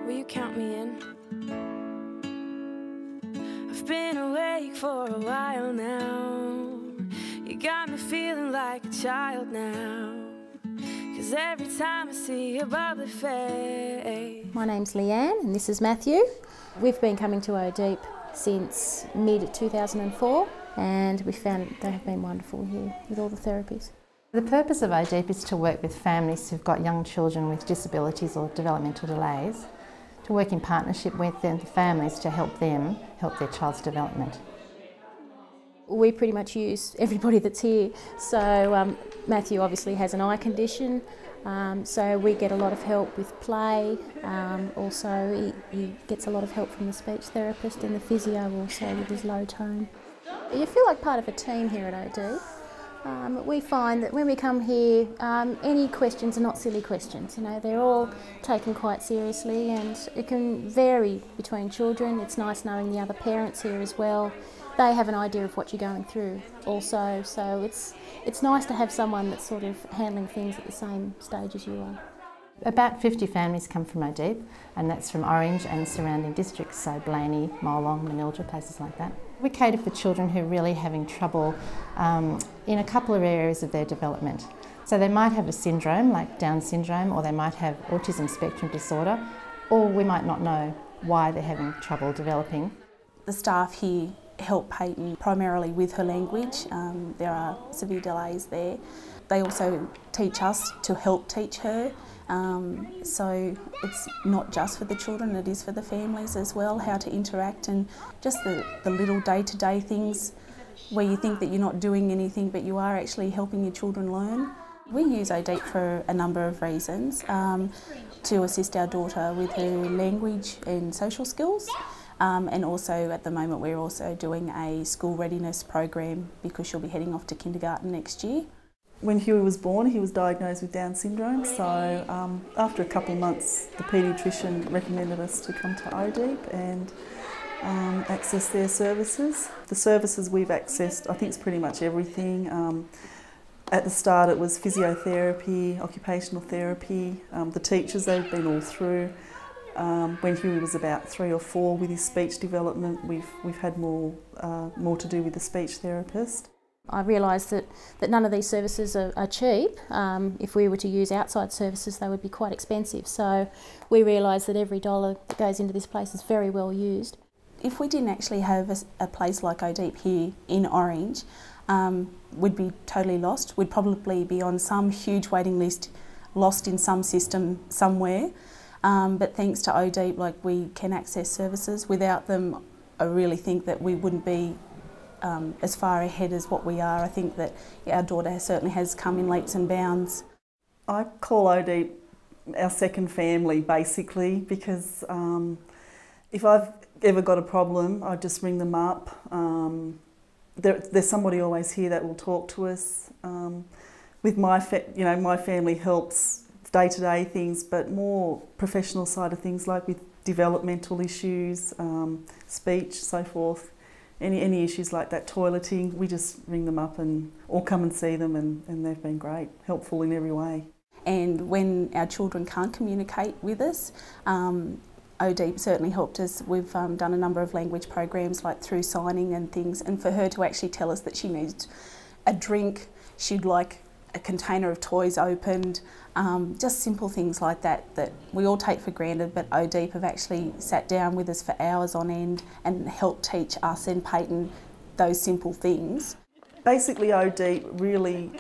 Will you count me in? I've been awake for a while now. You got me feeling like a child now. 'Cause every time I see your bubbly face. My name's Leanne and this is Matthew. We've been coming to ODEEP since mid-2004 and we found they have been wonderful here with all the therapies. The purpose of ODEEP is to work with families who've got young children with disabilities or developmental delays, to work in partnership with them, the families, to help them help their child's development. We pretty much use everybody that's here. So Matthew obviously has an eye condition, so we get a lot of help with play. Also he gets a lot of help from the speech therapist and the physio also with his low tone. You feel like part of a team here at ODEEP. We find that when we come here, any questions are not silly questions. You know, they're all taken quite seriously, and it can vary between children. It's nice knowing the other parents here as well. They have an idea of what you're going through also, so it's nice to have someone that's sort of handling things at the same stage as you are. About 50 families come from ODEEP, and that's from Orange and surrounding districts, so Blaney, Molong, Manildra, places like that. We cater for children who are really having trouble in a couple of areas of their development. So they might have a syndrome like Down syndrome, or they might have autism spectrum disorder, or we might not know why they're having trouble developing. The staff here help Peyton primarily with her language. There are severe delays there. They also teach us to help teach her. So it's not just for the children, it is for the families as well, how to interact and just the little day-to-day things where you think that you're not doing anything but you are actually helping your children learn. We use ODEEP for a number of reasons, to assist our daughter with her language and social skills. And also at the moment we're also doing a school readiness program because she'll be heading off to kindergarten next year. When Huey was born, he was diagnosed with Down syndrome, so after a couple of months the paediatrician recommended us to come to ODEEP and access their services. The services we've accessed, I think it's pretty much everything. At the start it was physiotherapy, occupational therapy, the teachers they've been all through. When Huey was about 3 or 4 with his speech development, we've had more to do with the speech therapist. I realised that none of these services are cheap. If we were to use outside services they would be quite expensive, so we realised that every dollar that goes into this place is very well used. If we didn't actually have a place like ODEEP here in Orange, we'd be totally lost. We'd probably be on some huge waiting list, lost in some system somewhere. But thanks to ODEEP, like, we can access services. Without them, I really think that we wouldn't be as far ahead as what we are. I think that our daughter certainly has come in leaps and bounds. I call ODEEP our second family basically, because if I've ever got a problem I just ring them up. There's somebody always here that will talk to us. With my family helps day-to-day things, but more professional side of things like with developmental issues, speech, so forth. Any issues like that, toileting, we just ring them up or come and see them, and they've been great, helpful in every way. And when our children can't communicate with us, ODEEP certainly helped us. We've done a number of language programs like through signing and things, and for her to actually tell us that she needs a drink, she'd like a container of toys opened, just simple things like that we all take for granted, but ODEEP have actually sat down with us for hours on end and helped teach us and Peyton those simple things. Basically from really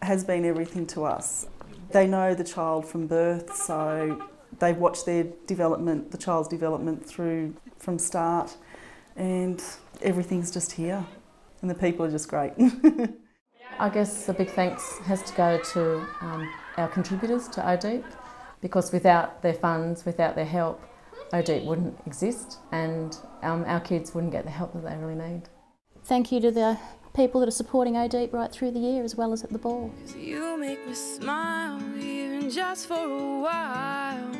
has been everything to us. They know the child from birth, so they watch their development, the child's development from start, and everything's just here, and the people are just great. I guess a big thanks has to go to our contributors to ODEEP, because without their funds, without their help, ODEEP wouldn't exist, and our kids wouldn't get the help that they really need. Thank you to the people that are supporting ODEEP right through the year as well as at the ball. You make me smile even just for a while.